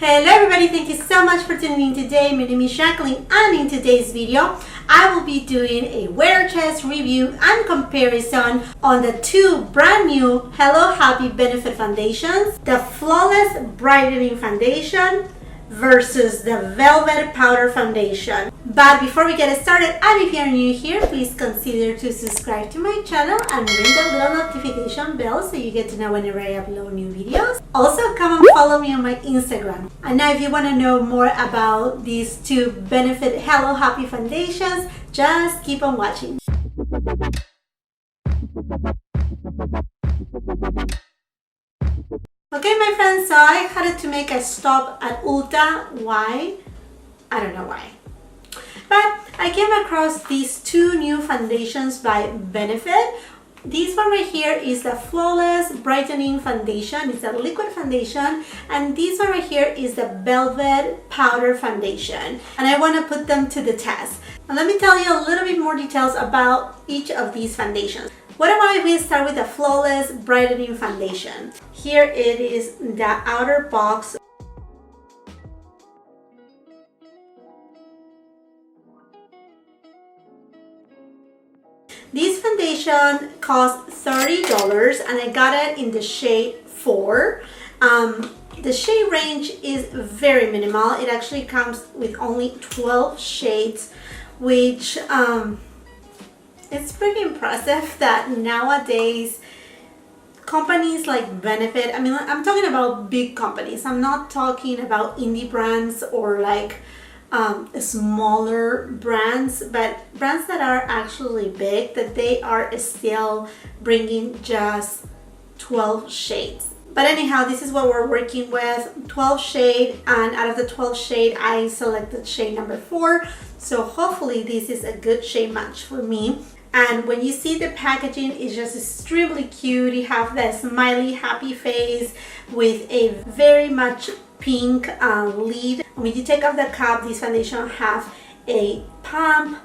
Hello everybody, thank you so much for tuning in today. My name is Jacqueline, and in today's video I will be doing a wear test review and comparison on the two brand new Hello Happy Benefit foundations, the Flawless Brightening Foundation versus the Velvet Powder Foundation. But before we get started, and if you're new here, please consider to subscribe to my channel and ring the little notification bell so you get to know whenever I upload new videos. Also, come and follow me on my Instagram. And now if you want to know more about these two Benefit Hello Happy foundations, just keep on watching. Okay, my friends, so I had to make a stop at Ulta. Why? I don't know why. But I came across these two new foundations by Benefit. This one right here is the Flawless Brightening Foundation. It's a liquid foundation. And this one right here is the Velvet Powder Foundation. And I want to put them to the test. Now let me tell you a little bit more details about each of these foundations. What about if we start with the Flawless Brightening Foundation? Here it is the outer box. This foundation costs $30 and I got it in the shade 4. The shade range is very minimal. It actually comes with only 12 shades, which it's pretty impressive that nowadays companies like Benefit, I mean, I'm talking about big companies. I'm not talking about indie brands or like smaller brands, but brands that are actually big, that they are still bringing just 12 shades. But anyhow, this is what we're working with, 12 shade, and out of the 12 shade, I selected shade number 4. So hopefully this is a good shade match for me. And when you see the packaging, it's just extremely cute. You have the smiley happy face with a very much pink lid. When you take off the cap, this foundation has a pump.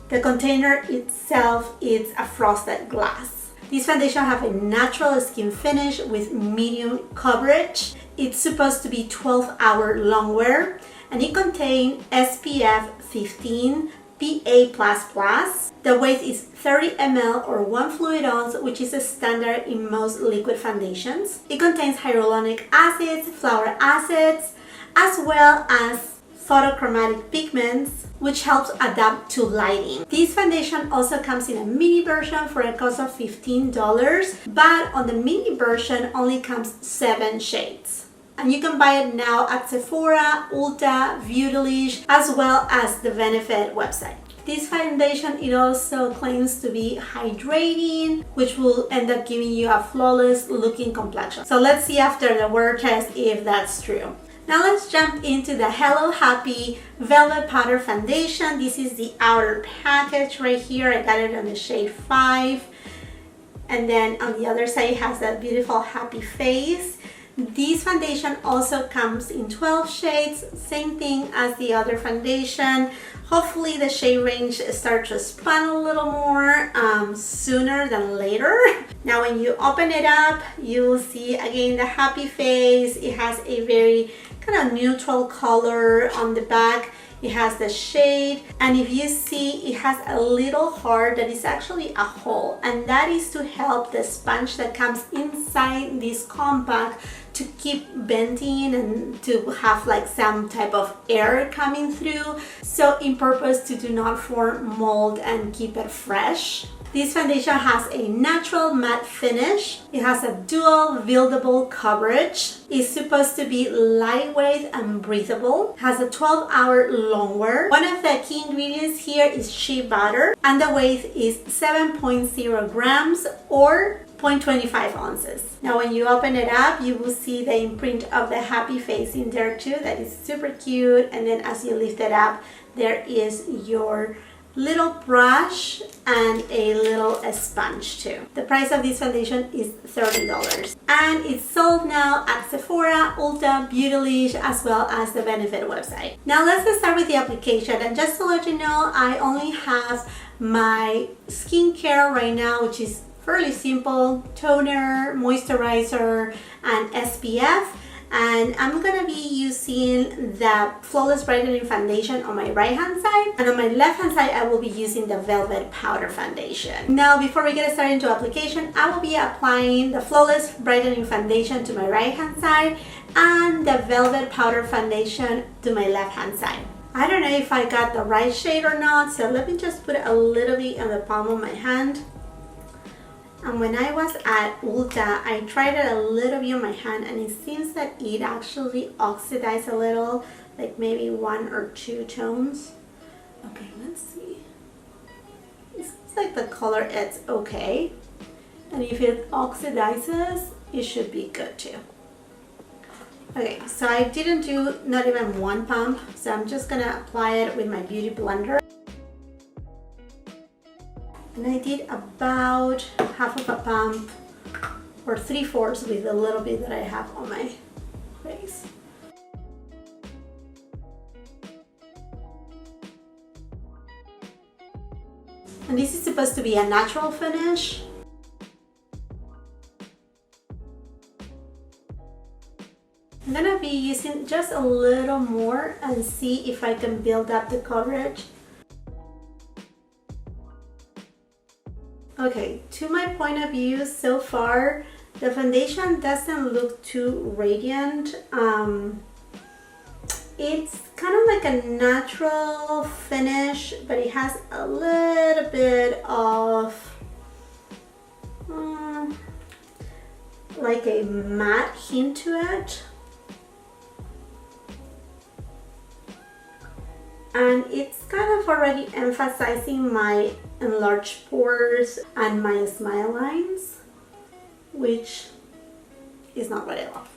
The container itself is a frosted glass. This foundation has a natural skin finish with medium coverage. It's supposed to be 12-hour long wear, and it contains SPF 15 PA++. The weight is 30 ml or 1 fluid ounce, which is a standard in most liquid foundations. It contains hyaluronic acids, flour acids, as well as photochromatic pigments, which helps adapt to lighting. This foundation also comes in a mini version for a cost of $15, but on the mini version only comes 7 shades. And you can buy it now at Sephora, Ulta, Beautylish, as well as the Benefit website. This foundation, it also claims to be hydrating, which will end up giving you a flawless looking complexion. So let's see after the wear test if that's true. Now let's jump into the Hello Happy Velvet Powder Foundation. This is the outer package right here. I got it on the shade 5. And then on the other side it has that beautiful happy face. This foundation also comes in 12 shades, same thing as the other foundation. Hopefully the shade range starts to expand a little more sooner than later. Now when you open it up, you will see again the happy face. It has a very kind of neutral color on the back. It has the shade, and if you see, it has a little heart that is actually a hole, and that is to help the sponge that comes inside this compact to keep venting and to have like some type of air coming through, so in purpose to do not form mold and keep it fresh. This foundation has a natural matte finish. It has a dual buildable coverage. It's supposed to be lightweight and breathable. It has a 12-hour long wear. One of the key ingredients here is shea butter, and the weight is 7.0 grams or 0.25 ounces. Now when you open it up, you will see the imprint of the happy face in there too. That is super cute. And then as you lift it up, there is your little brush and a little sponge too. The price of this foundation is $30 and it's sold now at Sephora, Ulta, Beautylish, as well as the Benefit website. Now let's start with the application, and just to let you know, I only have my skincare right now, which is fairly simple: toner, moisturizer, and SPF. And I'm gonna be using the Flawless Brightening Foundation on my right hand side, and on my left hand side I will be using the Velvet Powder Foundation. Now before we get started into application, I will be applying the Flawless Brightening Foundation to my right hand side and the Velvet Powder Foundation to my left hand side. I don't know if I got the right shade or not, so let me just put a little bit on the palm of my hand. And when I was at Ulta, I tried it a little bit on my hand, and it seems that it actually oxidized a little, like maybe 1 or 2 tones. Okay, let's see. It seems like the color is okay. And if it oxidizes, it should be good too. Okay, so I didn't do not even 1 pump, so I'm just gonna apply it with my beauty blender. And I did about half of a pump or 3/4 with the little bit that I have on my face. And this is supposed to be a natural finish. I'm gonna be using just a little more and see if I can build up the coverage. Okay, to my point of view, so far the foundation doesn't look too radiant. It's kind of like a natural finish, but it has a little bit of like a matte hint to it. And it's kind of already emphasizing my enlarged pores and my smile lines, which is not what I love.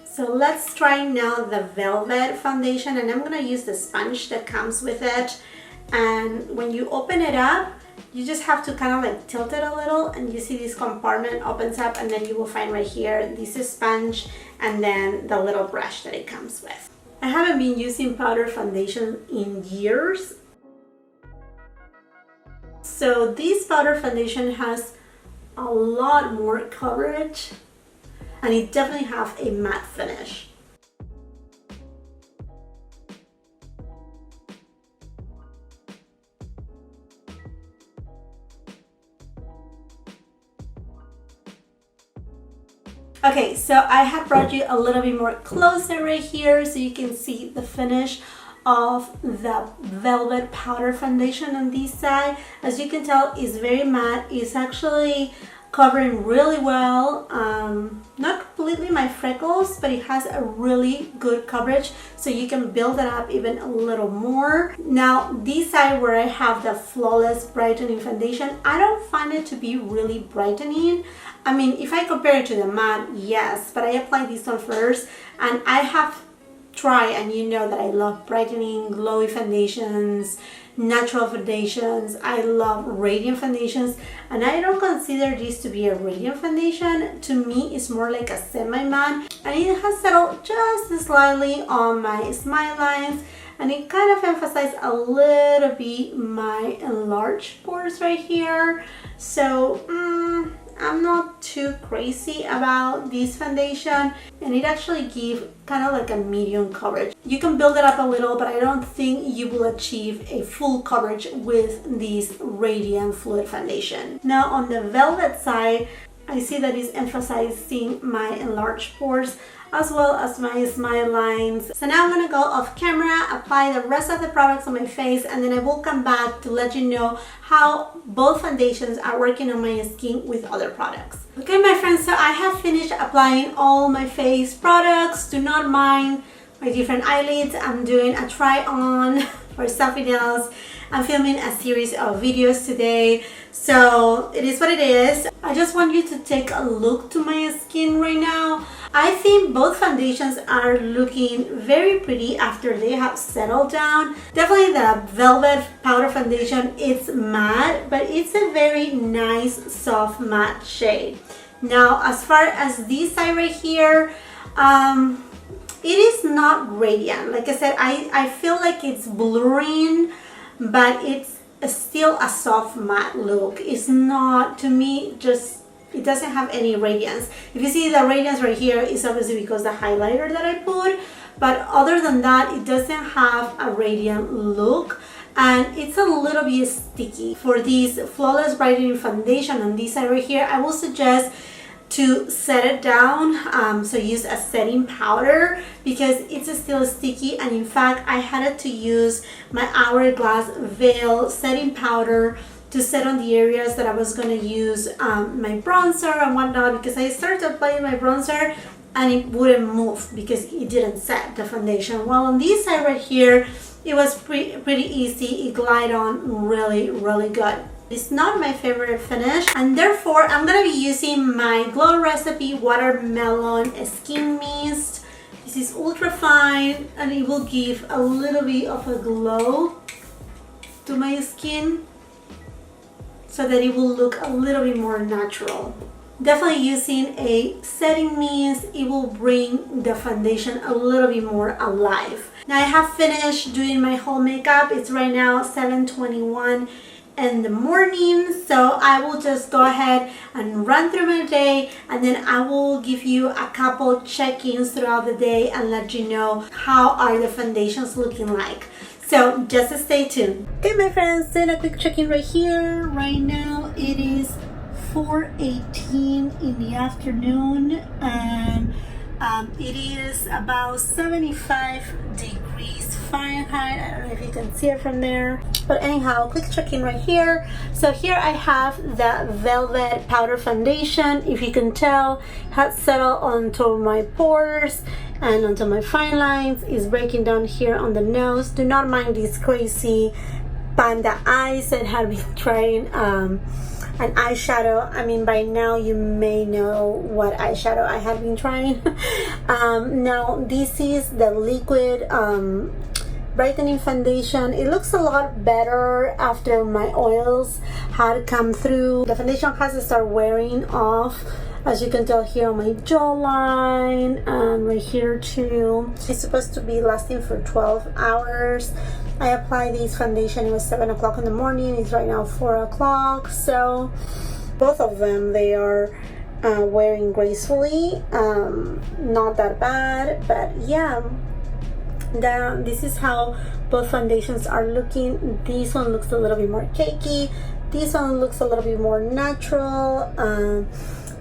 So let's try now the Velvet Foundation, and I'm gonna use the sponge that comes with it. And when you open it up, you just have to kind of like tilt it a little, and you see this compartment opens up, and then you will find right here, this is sponge, and then the little brush that it comes with. I haven't been using powder foundation in years. So this powder foundation has a lot more coverage, and it definitely has a matte finish. Okay, so I have brought you a little bit more closer right here so you can see the finish of the Velvet Powder Foundation on this side. As you can tell, it's very matte. It's actually covering really well, not completely my freckles, but it has a really good coverage, so you can build it up even a little more. Now this side where I have the Flawless Brightening Foundation, I don't find it to be really brightening. I mean, if I compare it to the matte, yes, but I applied this one first, and I have tried, and you know that I love brightening, glowy foundations, natural foundations. I love radiant foundations, and I don't consider this to be a radiant foundation. To me, it's more like a semi-matte, and it has settled just slightly on my smile lines, and it kind of emphasized a little bit my enlarged pores right here. So I'm not too crazy about this foundation, and it actually gives kind of like a medium coverage. You can build it up a little, but I don't think you will achieve a full coverage with this Radiant Fluid Foundation. Now on the Velvet side, I see that it's emphasizing my enlarged pores as well as my smile lines. So now I'm gonna go off camera, apply the rest of the products on my face, and then I will come back to let you know how both foundations are working on my skin with other products. Okay, my friends, so I have finished applying all my face products. Do not mind my different eyelids. I'm doing a try on for something else. I'm filming a series of videos today, so it is what it is. I just want you to take a look to my skin right now. I think both foundations are looking very pretty after they have settled down. Definitely the Velvet Powder Foundation, it's matte, but it's a very nice soft matte shade. Now as far as this side right here, it is not radiant. Like I said, I feel like it's blurring, but it's still a soft matte look. It's not, to me, just it doesn't have any radiance. If you see the radiance right here, it's obviously because the highlighter that I put, but other than that, it doesn't have a radiant look, and it's a little bit sticky. For this Flawless Brightening Foundation on this side right here, I will suggest to set it down, so use a setting powder because it's still sticky, and in fact I had to use my Hourglass Veil setting powder to set on the areas that I was going to use my bronzer and whatnot, because I started applying my bronzer and it wouldn't move because it didn't set the foundation. While on this side right here, it was pretty easy. It glided on really good. It's not my favorite finish, and therefore I'm going to be using my Glow Recipe Watermelon Skin Mist. This is ultra fine and it will give a little bit of a glow to my skin so that it will look a little bit more natural. Definitely using a setting mist, it will bring the foundation a little bit more alive. Now I have finished doing my whole makeup. It's right now 7:21 in the morning, so I will just go ahead and run through my day, and then I will give you a couple check-ins throughout the day and let you know how are the foundations looking like. So just stay tuned. Okay my friends, doing a quick check-in right here. Right now it is 4:18 in the afternoon, and it is about 75 degrees Fahrenheit. I don't know if you can see it from there, but anyhow, quick check-in right here. So here I have the Velvet Powder Foundation. If you can tell, has settled onto my pores and onto my fine lines. Is breaking down here on the nose. Do not mind these crazy panda eyes that have been trying an eyeshadow. I mean, by now you may know what eyeshadow I have been trying. Now this is the liquid brightening foundation. It looks a lot better after my oils had come through. The foundation has to start wearing off, as you can tell here on my jawline and right here too. It's supposed to be lasting for 12 hours. I applied this foundation, it was 7 o'clock in the morning. It's right now 4 o'clock, so both of them, they are wearing gracefully. Not that bad, but yeah, this is how both foundations are looking. This one looks a little bit more cakey. This one looks a little bit more natural.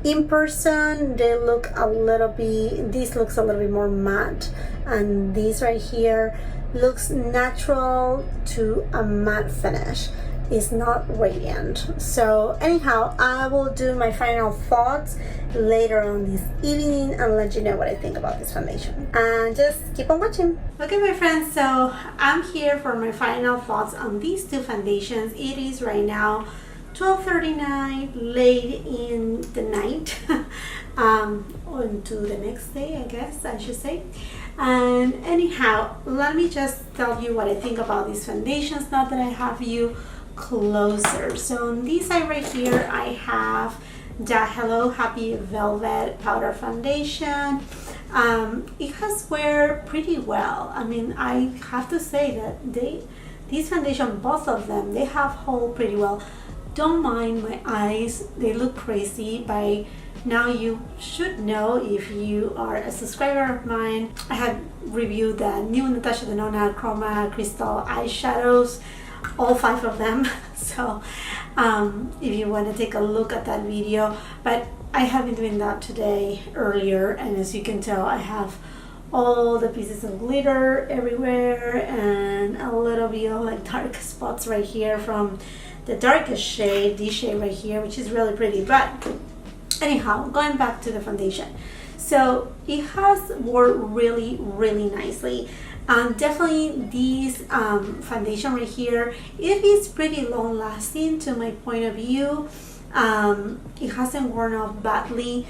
In person, they look a little bit, this looks a little bit more matte, and this right here looks natural to a matte finish. It's not radiant. So anyhow, I will do my final thoughts later on this evening and let you know what I think about this foundation. And just keep on watching. Okay my friends, so I'm here for my final thoughts on these two foundations. It is right now 12:39, late in the night, on to the next day, I guess I should say. And anyhow, let me just tell you what I think about these foundations now that I have you closer. So on this side right here, I have the Hello Happy Velvet Powder Foundation. It has wear pretty well. I mean, I have to say that these foundation, both of them, they have hold pretty well. Don't mind my eyes, they look crazy. By now you should know, if you are a subscriber of mine, I have reviewed the new NATASHA DENONA CHROMA Crystal Eyeshadows, all 5 of them. So if you want to take a look at that video, but I have been doing that today earlier, and as you can tell, I have all the pieces of glitter everywhere and a little bit of like dark spots right here from the darkest shade, this shade right here, which is really pretty. But anyhow, going back to the foundation, so it has worked really nicely. Definitely this foundation right here, it is pretty long lasting to my point of view. It hasn't worn off badly.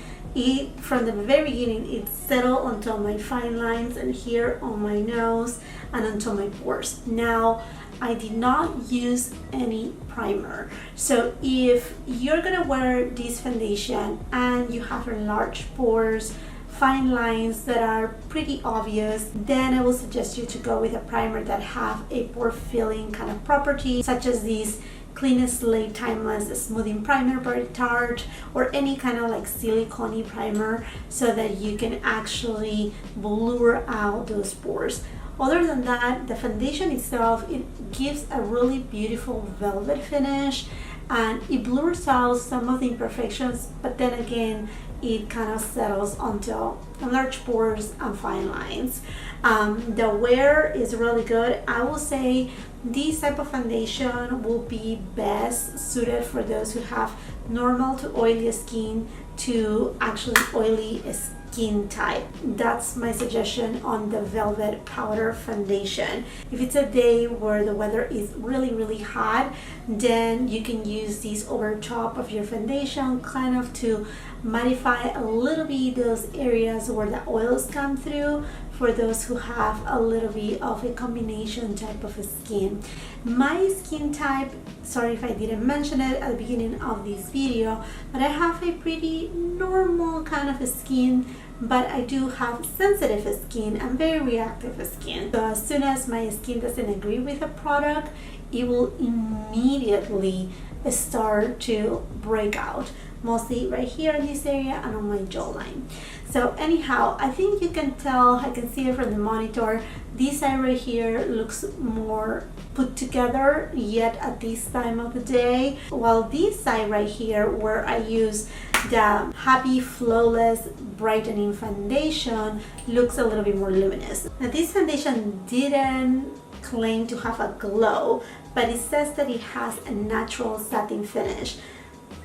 From the very beginning, it settled onto my fine lines and here on my nose and onto my pores. Now I did not use any primer, so if you're gonna wear this foundation and you have large pores, fine lines that are pretty obvious, then I will suggest you to go with a primer that have a pore filling kind of property, such as this Clean Slate Timeless Smoothing Primer by Tarte, or any kind of like silicone primer, so that you can actually blur out those pores. Other than that, the foundation itself, it gives a really beautiful velvet finish, and it blurs out some of the imperfections, but then again, it kind of settles onto enlarged pores and fine lines. The wear is really good. I will say this type of foundation will be best suited for those who have normal to oily skin to actually oily skin type. That's my suggestion on the Velvet Powder Foundation. If it's a day where the weather is really hot, then you can use this over top of your foundation, kind of to mattify a little bit those areas where the oils come through, for those who have a little bit of a combination type of skin. My skin type, sorry if I didn't mention it at the beginning of this video, but I have a pretty normal kind of skin, but I do have sensitive skin and very reactive skin. So as soon as my skin doesn't agree with a product, it will immediately start to break out, mostly right here in this area and on my jawline. So anyhow, I think you can tell, I can see it from the monitor, this side right here looks more put together yet at this time of the day, while this side right here, where I use the Happy Flawless Brightening Foundation, looks a little bit more luminous. Now this foundation didn't claim to have a glow, but it says that it has a natural satin finish.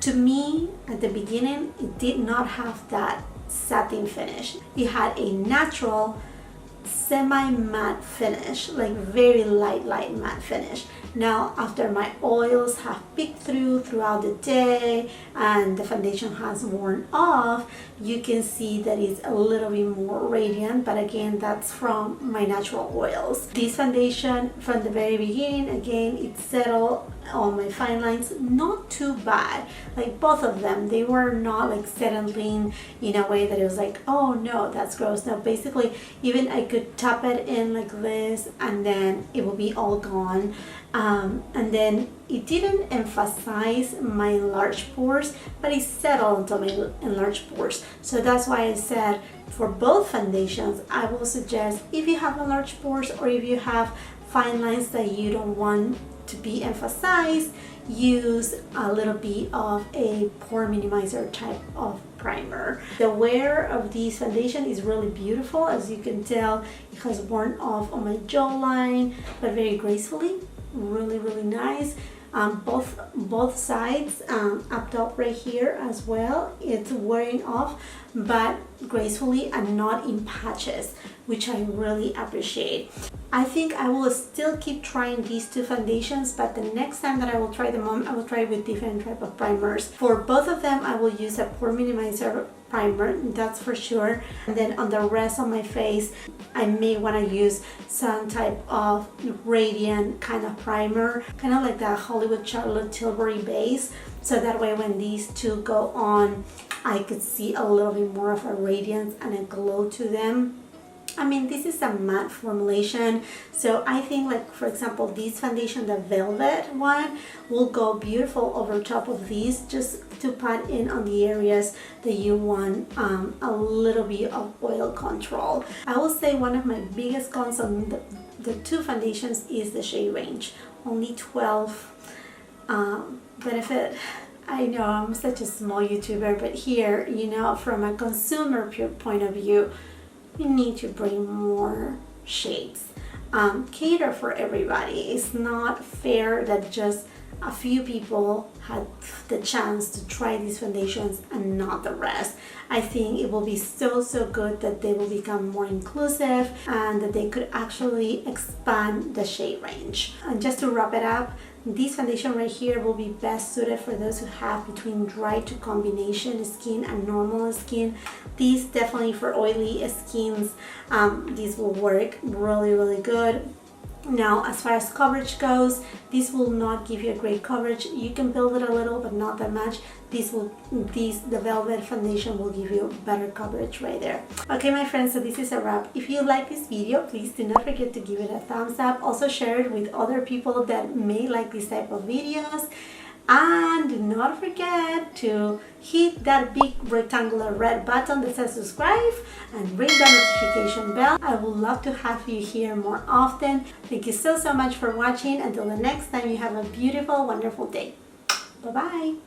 To me, at the beginning, it did not have that satin finish. It had a natural semi-matte finish, like very light matte finish. Now after my oils have peeked throughout the day and the foundation has worn off, you can see that it's a little bit more radiant, but again, that's from my natural oils. This foundation from the very beginning, again, it settled on my fine lines, not too bad. Like both of them, they were not like settling in a way that it was like, oh no, that's gross. No, basically, even I could tap it in like this and then it will be all gone. And then it didn't emphasize my enlarged pores, but it settled onto my enlarged pores. So that's why I said for both foundations, I will suggest, if you have enlarged pores or if you have fine lines that you don't want to be emphasized, use a little bit of a pore minimizer type of primer. The wear of this foundation is really beautiful. As you can tell, it has worn off on my jawline, but very gracefully. Really nice. Both sides, up top right here as well, it's wearing off, but gracefully and not in patches, which I really appreciate. I think I will still keep trying these two foundations, but the next time that I will try them on, I will try with different type of primers. For both of them, I will use a pore minimizer primer, that's for sure. And then on the rest of my face, I may want to use some type of radiant kind of primer, kind of like the Hollywood Charlotte Tilbury base, so that way when these two go on, I could see a little bit more of a radiance and a glow to them. I mean, this is a matte formulation, so I think, like for example, this foundation, the Velvet one, will go beautiful over top of these, just to pat in on the areas that you want a little bit of oil control. I will say one of my biggest cons on the two foundations is the shade range. Only 12 benefit. I know I'm such a small YouTuber, but here, you know, from a consumer point of view, you need to bring more shades. Cater for everybody. It's not fair that just a few people had the chance to try these foundations and not the rest. I think it will be so good that they will become more inclusive and that they could actually expand the shade range. And just to wrap it up, this foundation right here will be best suited for those who have between dry to combination skin and normal skin. These definitely for oily skins, these will work really good. Now, as far as coverage goes, this will not give you a great coverage. You can build it a little, but not that much. The Velvet foundation will give you better coverage right there. Okay, my friends, so this is a wrap. If you like this video, please do not forget to give it a thumbs up. Also share it with other people that may like this type of videos. And do not forget to hit that big rectangular red button that says subscribe and ring the notification bell. I would love to have you here more often. Thank you so much for watching. Until the next time, you have a beautiful, wonderful day. Bye-bye.